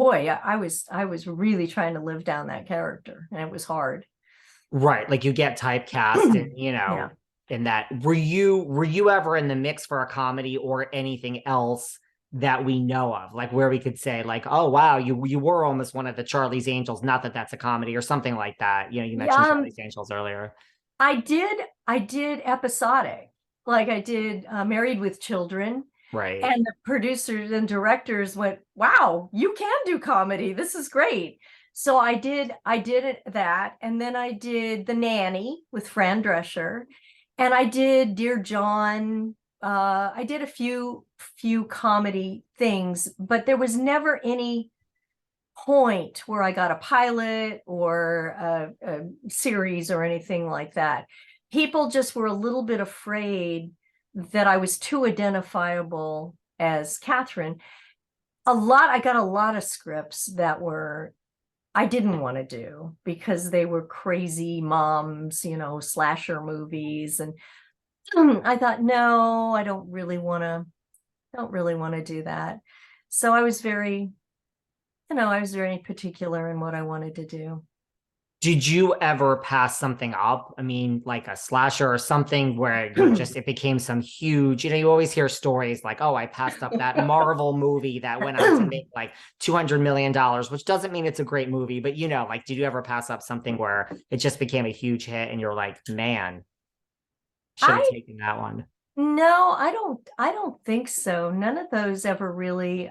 boy, I was really trying to live down that character, and it was hard. Right. Like you get typecast and, Yeah. in that. Were you ever in the mix for a comedy or anything else that we know of? Like where we could say like, oh wow, you were almost one of the Charlie's Angels, not that that's a comedy or something like that. You Yeah, mentioned Charlie's Angels earlier. I did episodic. Like I did Married with Children, Right. and the producers and directors went, "Wow, you can do comedy. This is great." So that, and then I did The Nanny with Fran Drescher, and I did Dear John. I did a few comedy things, but there was never any point where I got a pilot or a series or anything like that. People just were a little bit afraid that I was too identifiable as Katherine. I got a lot of scripts that I didn't want to do because they were crazy moms, slasher movies. And I thought, no, I don't really want to do that. So I was very particular in what I wanted to do. Did you ever pass something up? I mean, like a slasher or something where it became some huge, you always hear stories like, oh, I passed up that Marvel movie that went on to make like $200 million, which doesn't mean it's a great movie, but like, did you ever pass up something where it just became a huge hit and you're like, man, should have I taken that one? No, I don't think so. None of those ever really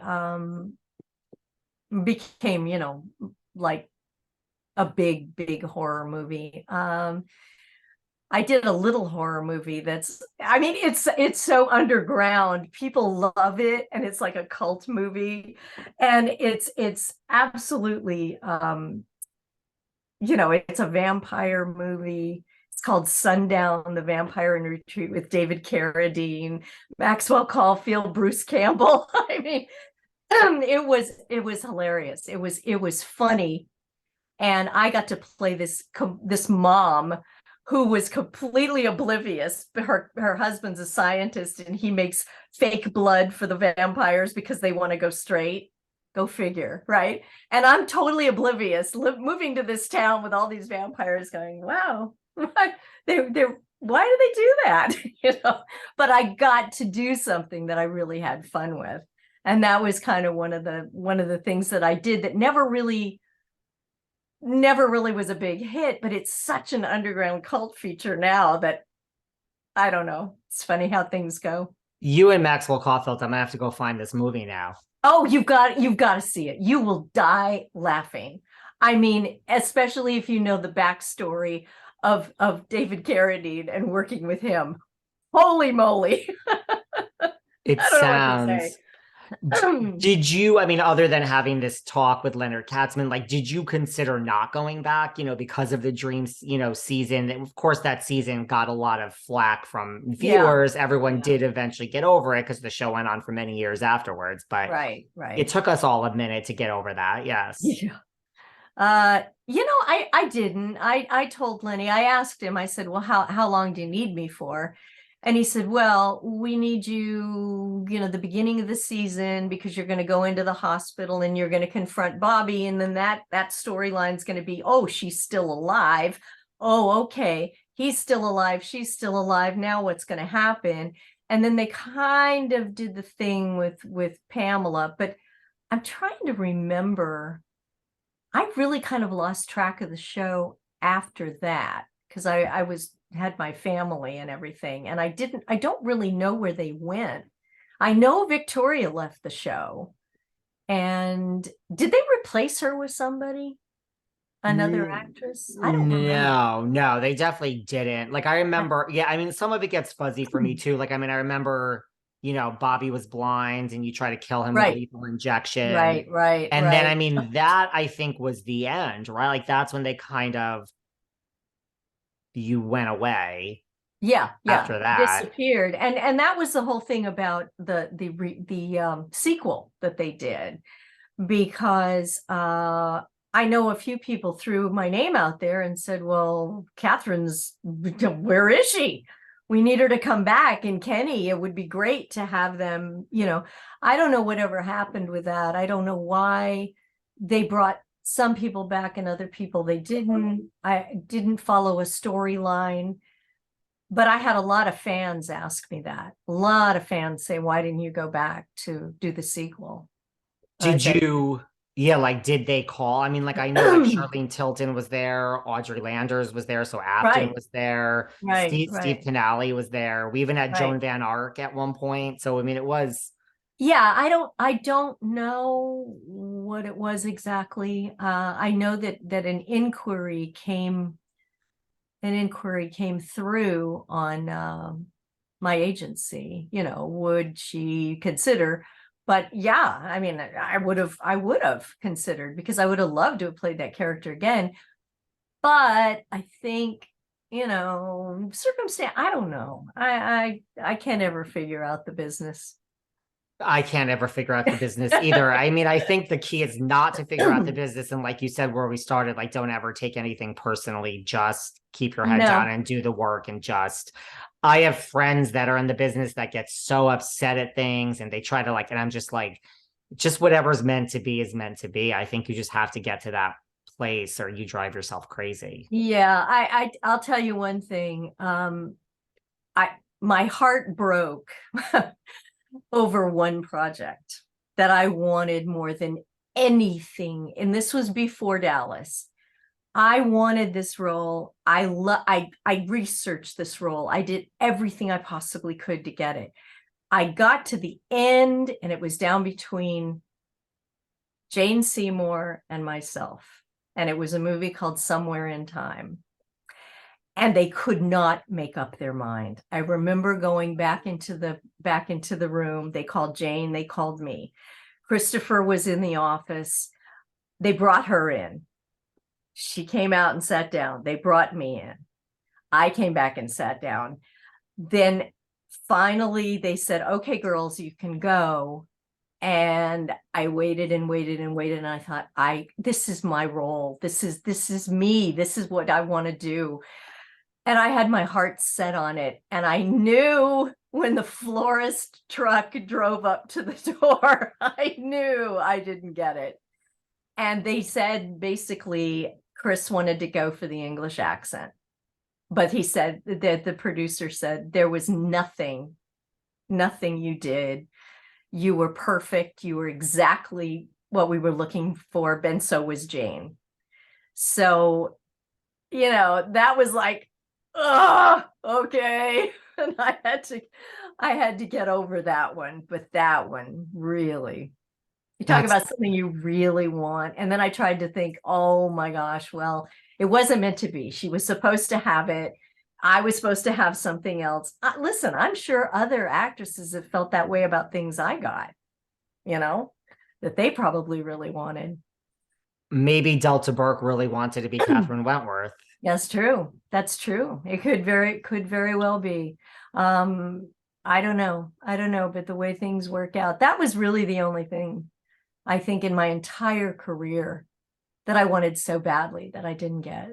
became, like a big horror movie. I did a little horror movie I mean, it's so underground. People love it, and it's like a cult movie. And it's absolutely it's a vampire movie. It's called Sundown, the Vampire in Retreat with David Carradine, Maxwell Caulfield, Bruce Campbell. I mean, it was hilarious. It was funny, and I got to play this mom who was completely oblivious. Her husband's a scientist, and he makes fake blood for the vampires because they want to go straight. Go figure, right? And I'm totally oblivious, moving to this town with all these vampires, going, "Wow, they're why do they do that?" But I got to do something that I really had fun with, and that was kind of one of the things that I did that never really was a big hit, but it's such an underground cult feature now that I don't know. It's funny how things go. You and Maxwell Caulfield, I'm gonna have to go find this movie now. Oh, you've got to see it. You will die laughing. I mean, especially if you know the backstory of David Carradine and working with him. Holy moly. It I don't know what to say. sounds Did you, I mean, other than having this talk with Leonard Katzman, like, did you consider not going back, because of the Dreams, season? Of course, that season got a lot of flack from Yeah. viewers. Everyone Yeah. did eventually get over it because the show went on for many years afterwards, but Right, it right. took us all a minute to get over that. Yes. Yeah. I didn't. I told Lenny, I asked him, I said, "Well, how long do you need me for?" And he said, "Well, we need you, the beginning of the season, because you're going to go into the hospital and you're going to confront Bobby. And then that storyline's going to be, oh, she's still alive. Oh, okay. He's still alive. She's still alive. Now what's going to happen?" And then they kind of did the thing with Pamela, but I'm trying to remember. I really kind of lost track of the show after that because I had my family and everything, and I don't really know where they went. I know Victoria left the show, and did they replace her with somebody? Another actress? I don't remember. No, no, they definitely didn't. Like, I remember, yeah, I mean, some of it gets fuzzy for me too. Like, I mean, I remember, Bobby was blind and you try to kill him with Right, lethal injection. right, right, And then, I right. mean, that I think was the end, right? Like, that's when they you went away Yeah, yeah, after that. disappeared, and that was the whole thing about the sequel that they did, because I know a few people threw my name out there and said, "Well, Katherine's, where is she? We need her to come back." And Kenny, it would be great to have them. I don't know whatever happened with that. I don't know why they brought some people back and other people they didn't. I didn't follow a storyline. But I had a lot of fans ask me that. A lot of fans say, why didn't you go back to do the sequel? Did you, yeah, like, did they call? I mean, like, I know like Charlene Tilton was there, Audrey Landers was there, so Afton Right, was there, right, Steve right, Canale was there. We even had right. Joan Van Ark at one point. So I mean, it was. Yeah, I don't know what it was exactly. I know that an inquiry came through on my agency, would she consider? But yeah, I mean, I would have considered, because I would have loved to have played that character again. But I think, circumstance, I don't know. I can't ever figure out the business. I can't ever figure out the business either. I mean, I think the key is not to figure out the business. And like you said, where we started, like, don't ever take anything personally. Just keep your head down No. and do the work. And I have friends that are in the business that get so upset at things and they try to and I'm just like, just whatever's meant to be is meant to be. I think you just have to get to that place or you drive yourself crazy. Yeah, I'll tell you one thing. My heart broke over one project that I wanted more than anything. And this was before Dallas. I wanted this role. I researched this role. I did everything I possibly could to get it. I got to the end and it was down between Jane Seymour and myself. And it was a movie called Somewhere in Time. And they could not make up their mind. I remember going back into the room. They called Jane, they called me. Christopher was in the office. They brought her in. She came out and sat down. They brought me in. I came back and sat down. Then finally they said, okay, girls, you can go. And I waited and waited and waited. And I thought, this is my role. This is me. This is what I want to do. And I had my heart set on it. And I knew when the florist truck drove up to the door, I knew I didn't get it. And they said, basically, Chris wanted to go for the English accent. But he said that the producer said there was nothing you did. You were perfect. You were exactly what we were looking for. And so was Jane. So, that was like, oh, okay. And I had to get over that one. But that one, really, you talk about something you really want. And then I tried to think, oh my gosh, well, it wasn't meant to be. She was supposed to have it. I was supposed to have something else. Listen, I'm sure other actresses have felt that way about things I got, that they probably really wanted. Maybe Delta Burke really wanted to be Katherine Wentworth. That's true. That's true. It could very well be. I don't know. But the way things work out, that was really the only thing I think in my entire career that I wanted so badly that I didn't get.